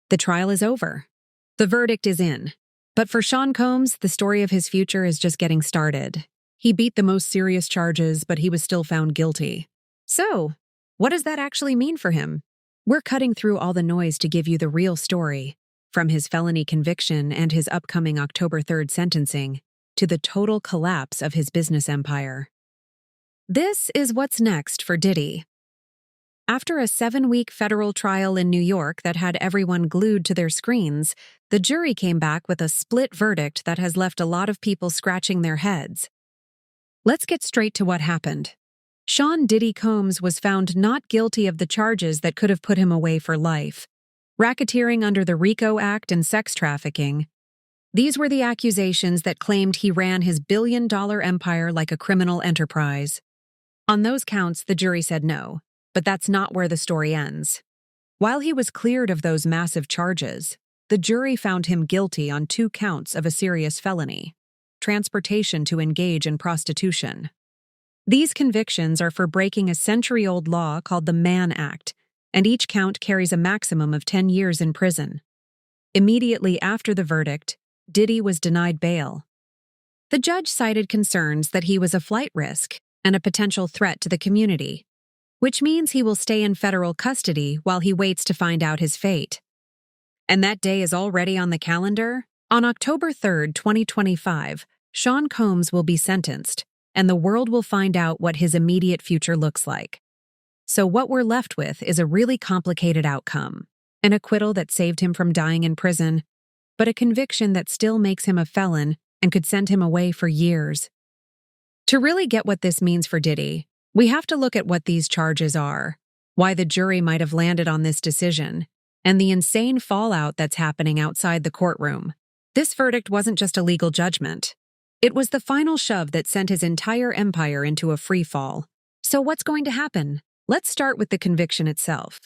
The trial is over. The verdict is in. But for Sean Combs, the story of his future is just getting started. He beat the most serious charges, but he was still found guilty. So, what does that actually mean for him? We're cutting through all the noise to give you the real story, from his felony conviction and his upcoming October 3rd sentencing, to the total collapse of his business empire. This is what's next for Diddy. After a 7-week federal trial in New York that had everyone glued to their screens, the jury came back with a split verdict that has left a lot of people scratching their heads. Let's get straight to what happened. Sean "Diddy" Combs was found not guilty of the charges that could have put him away for life: racketeering under the RICO Act and sex trafficking. These were the accusations that claimed he ran his billion-dollar empire like a criminal enterprise. On those counts, the jury said no. But that's not where the story ends. While he was cleared of those massive charges, the jury found him guilty on 2 counts of a serious felony: transportation to engage in prostitution. These convictions are for breaking a century-old law called the Mann Act, and each count carries a maximum of 10 years in prison. Immediately after the verdict, Diddy was denied bail. The judge cited concerns that he was a flight risk and a potential threat to the community, which means he will stay in federal custody while he waits to find out his fate. And that day is already on the calendar. On October 3rd, 2025, Sean Combs will be sentenced, and the world will find out what his immediate future looks like. So what we're left with is a really complicated outcome: an acquittal that saved him from dying in prison, but a conviction that still makes him a felon and could send him away for years. To really get what this means for Diddy, we have to look at what these charges are, why the jury might have landed on this decision, and the insane fallout that's happening outside the courtroom. This verdict wasn't just a legal judgment. It was the final shove that sent his entire empire into a free fall. So what's going to happen? Let's start with the conviction itself.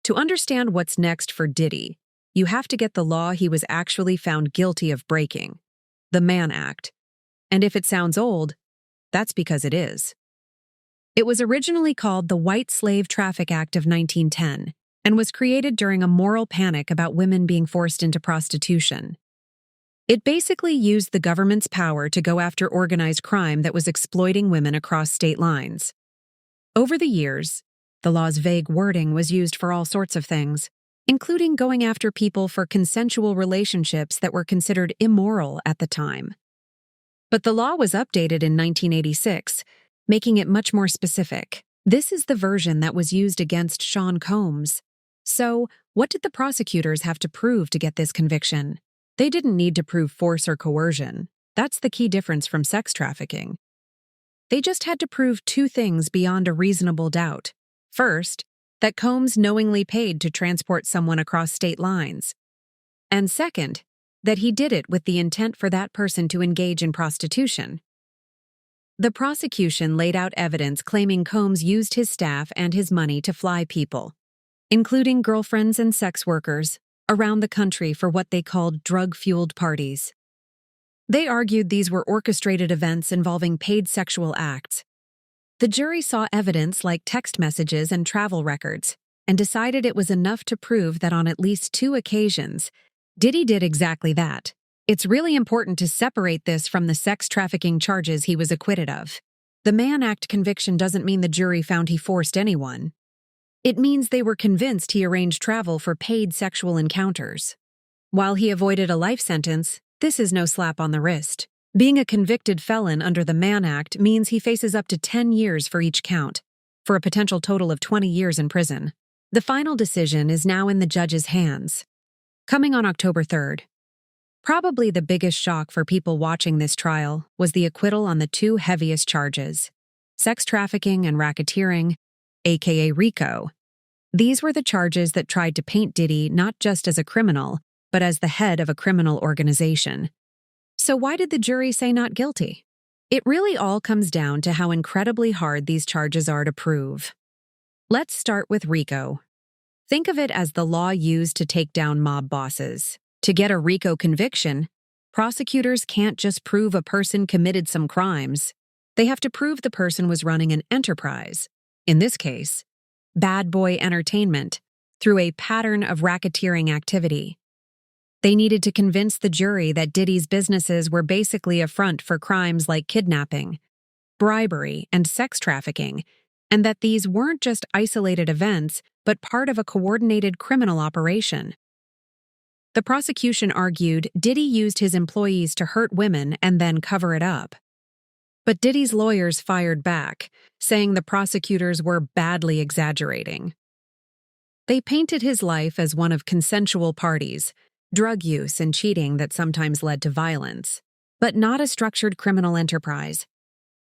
To understand what's next for Diddy, you have to get the law he was actually found guilty of breaking: the Mann Act. And if it sounds old, that's because it is. It was originally called the White Slave Traffic Act of 1910 and was created during a moral panic about women being forced into prostitution. It basically used the government's power to go after organized crime that was exploiting women across state lines. Over the years, the law's vague wording was used for all sorts of things, including going after people for consensual relationships that were considered immoral at the time. But the law was updated in 1986, making it much more specific. This is the version that was used against Sean Combs. So, what did the prosecutors have to prove to get this conviction? They didn't need to prove force or coercion. That's the key difference from sex trafficking. They just had to prove 2 things beyond a reasonable doubt. First, that Combs knowingly paid to transport someone across state lines. And second, that he did it with the intent for that person to engage in prostitution. The prosecution laid out evidence claiming Combs used his staff and his money to fly people, including girlfriends and sex workers, around the country for what they called drug-fueled parties. They argued these were orchestrated events involving paid sexual acts. The jury saw evidence like text messages and travel records and decided it was enough to prove that on at least 2 occasions, Diddy did exactly that. It's really important to separate this from the sex trafficking charges he was acquitted of. The Mann Act conviction doesn't mean the jury found he forced anyone. It means they were convinced he arranged travel for paid sexual encounters. While he avoided a life sentence, this is no slap on the wrist. Being a convicted felon under the Mann Act means he faces up to 10 years for each count, for a potential total of 20 years in prison. The final decision is now in the judge's hands. Coming on October 3rd. Probably the biggest shock for people watching this trial was the acquittal on the 2 heaviest charges: sex trafficking and racketeering, aka RICO. These were the charges that tried to paint Diddy not just as a criminal, but as the head of a criminal organization. So why did the jury say not guilty? It really all comes down to how incredibly hard these charges are to prove. Let's start with RICO. Think of it as the law used to take down mob bosses. To get a RICO conviction, prosecutors can't just prove a person committed some crimes. They have to prove the person was running an enterprise. In this case, Bad Boy Entertainment, through a pattern of racketeering activity. They needed to convince the jury that Diddy's businesses were basically a front for crimes like kidnapping, bribery, and sex trafficking, and that these weren't just isolated events, but part of a coordinated criminal operation. The prosecution argued Diddy used his employees to hurt women and then cover it up. But Diddy's lawyers fired back, saying the prosecutors were badly exaggerating. They painted his life as one of consensual parties, drug use and cheating that sometimes led to violence, but not a structured criminal enterprise.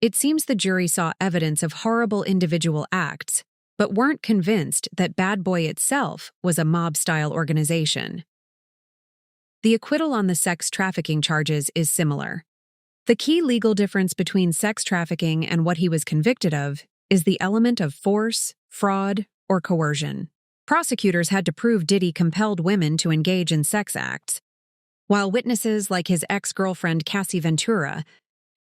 It seems the jury saw evidence of horrible individual acts, but weren't convinced that Bad Boy itself was a mob-style organization. The acquittal on the sex trafficking charges is similar. The key legal difference between sex trafficking and what he was convicted of is the element of force, fraud, or coercion. Prosecutors had to prove Diddy compelled women to engage in sex acts, while witnesses like his ex-girlfriend Cassie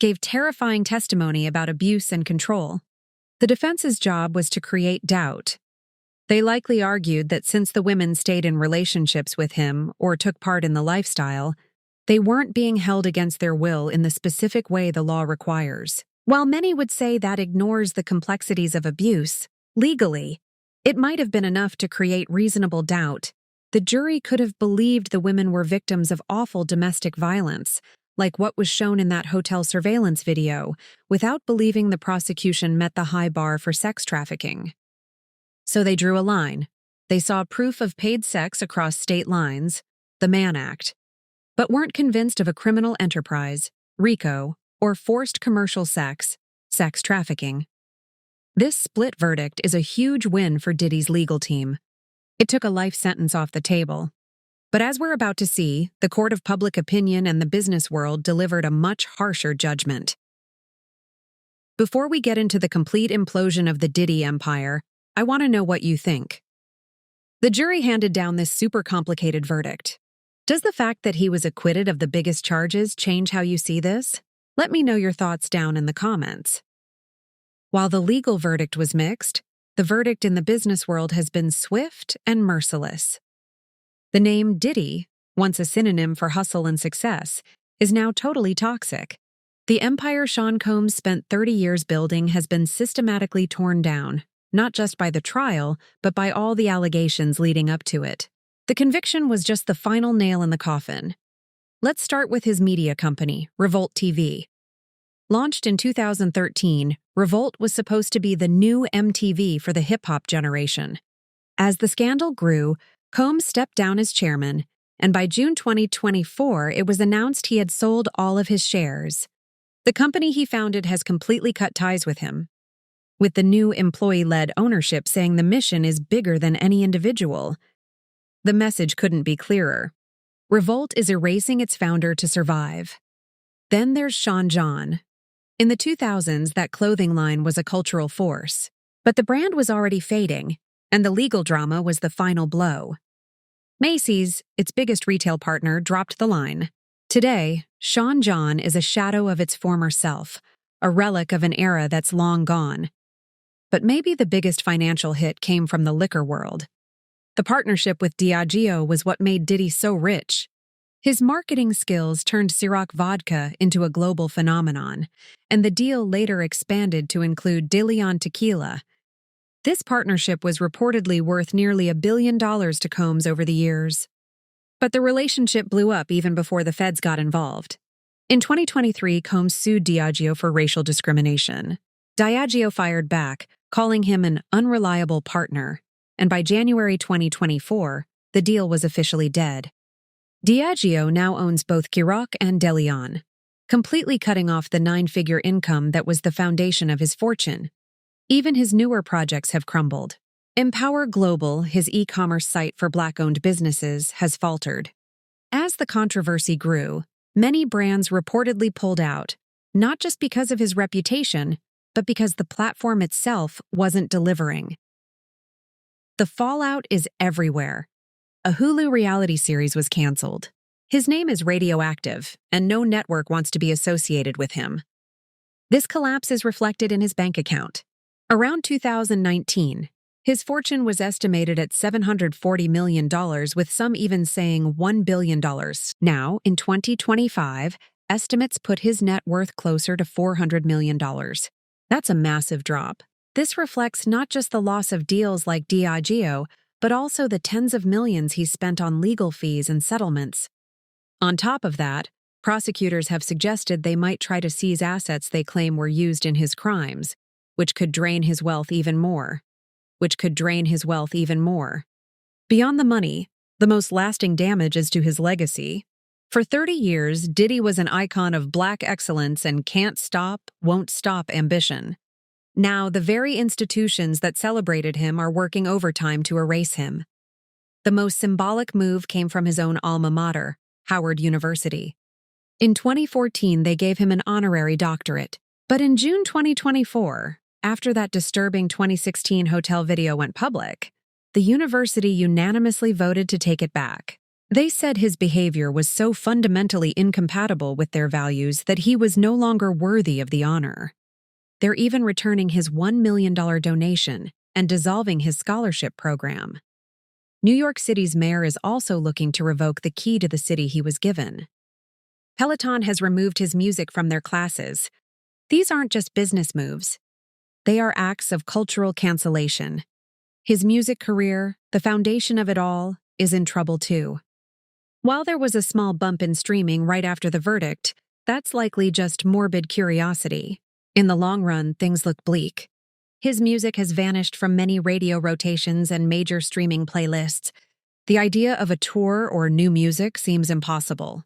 gave terrifying testimony about abuse and control. The defense's job was to create doubt. They likely argued that since the women stayed in relationships with him or took part in the lifestyle, they weren't being held against their will in the specific way the law requires. While many would say that ignores the complexities of abuse, legally, it might have been enough to create reasonable doubt. The jury could have believed the women were victims of awful domestic violence, like what was shown in that hotel surveillance video, without believing the prosecution met the high bar for sex trafficking. So they drew a line. They saw proof of paid sex across state lines, the Mann Act, but weren't convinced of a criminal enterprise, RICO, or forced commercial sex trafficking. This split verdict is a huge win for Diddy's legal team. It took a life sentence off the table. But as we're about to see, the court of public opinion and the business world delivered a much harsher judgment. Before we get into the complete implosion of the Diddy empire, I want to know what you think. The jury handed down this super complicated verdict. Does the fact that he was acquitted of the biggest charges change how you see this? Let me know your thoughts down in the comments. While the legal verdict was mixed, the verdict in the business world has been swift and merciless. The name Diddy, once a synonym for hustle and success, is now totally toxic. The empire Sean Combs spent 30 years building has been systematically torn down, not just by the trial, but by all the allegations leading up to it. The conviction was just the final nail in the coffin. Let's start with his media company, Revolt TV. Launched in 2013, Revolt was supposed to be the new MTV for the hip-hop generation. As the scandal grew, Combs stepped down as chairman, and by June 2024, it was announced he had sold all of his shares. The company he founded has completely cut ties with him, with the new employee-led ownership saying the mission is bigger than any individual. The message couldn't be clearer. Revolt is erasing its founder to survive. Then there's Sean John. In the 2000s, that clothing line was a cultural force, but the brand was already fading, and the legal drama was the final blow. Macy's, its biggest retail partner, dropped the line. Today, Sean John is a shadow of its former self, a relic of an era that's long gone. But maybe the biggest financial hit came from the liquor world. The partnership with Diageo was what made Diddy so rich. His marketing skills turned Ciroc vodka into a global phenomenon, and the deal later expanded to include De Leon tequila. This partnership was reportedly worth nearly $1 billion to Combs over the years. But the relationship blew up even before the feds got involved. In 2023, Combs sued Diageo for racial discrimination. Diageo fired back, calling him an unreliable partner, and by January 2024, the deal was officially dead. Diageo now owns both Ciroc and De Leon, completely cutting off the 9-figure income that was the foundation of his fortune. Even his newer projects have crumbled. Empower Global, his e-commerce site for Black-owned businesses, has faltered. As the controversy grew, many brands reportedly pulled out, not just because of his reputation, but because the platform itself wasn't delivering. The fallout is everywhere. A Hulu reality series was canceled. His name is radioactive, and no network wants to be associated with him. This collapse is reflected in his bank account. Around 2019, His fortune was estimated at $740 million, with some even saying $1 billion. Now, in 2025, estimates put his net worth closer to $400 million. That's a massive drop. This reflects not just the loss of deals like Diageo, but also the tens of millions he spent on legal fees and settlements. On top of that, prosecutors have suggested they might try to seize assets they claim were used in his crimes, which could drain his wealth even more. Beyond the money, the most lasting damage is to his legacy. For 30 years, Diddy was an icon of black excellence and can't stop, won't stop ambition. Now, the very institutions that celebrated him are working overtime to erase him. The most symbolic move came from his own alma mater, Howard University. In 2014, they gave him an honorary doctorate. But in June 2024, after that disturbing 2016 hotel video went public, the university unanimously voted to take it back. They said his behavior was so fundamentally incompatible with their values that he was no longer worthy of the honor. They're even returning his $1 million donation and dissolving his scholarship program. New York City's mayor is also looking to revoke the key to the city he was given. Peloton has removed his music from their classes. These aren't just business moves. They are acts of cultural cancellation. His music career, the foundation of it all, is in trouble too. While there was a small bump in streaming right after the verdict, that's likely just morbid curiosity. In the long run, things look bleak. His music has vanished from many radio rotations and major streaming playlists. The idea of a tour or new music seems impossible.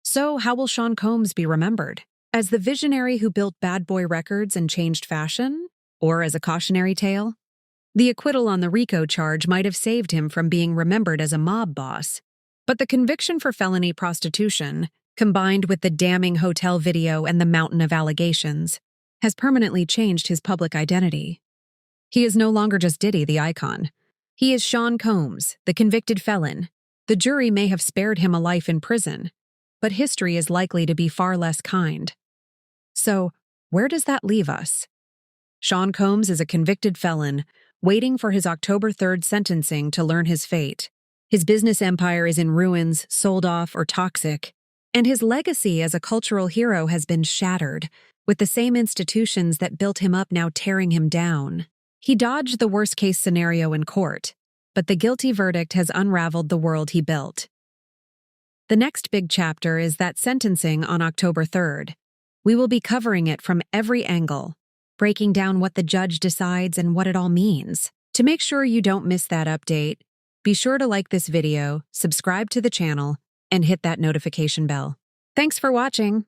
So, how will Sean Combs be remembered? As the visionary who built Bad Boy Records and changed fashion? Or as a cautionary tale? The acquittal on the RICO charge might have saved him from being remembered as a mob boss. But the conviction for felony prostitution, combined with the damning hotel video and the mountain of allegations, has permanently changed his public identity. He is no longer just Diddy, the icon. He is Sean Combs, the convicted felon. The jury may have spared him a life in prison, but history is likely to be far less kind. So, where does that leave us? Sean Combs is a convicted felon, waiting for his October 3rd sentencing to learn his fate. His business empire is in ruins, sold off, or toxic, and his legacy as a cultural hero has been shattered, with the same institutions that built him up now tearing him down. He dodged the worst-case scenario in court, but the guilty verdict has unraveled the world he built. The next big chapter is that sentencing on October 3rd. We will be covering it from every angle, breaking down what the judge decides and what it all means. To make sure you don't miss that update, be sure to like this video, subscribe to the channel, and hit that notification bell. Thanks for watching.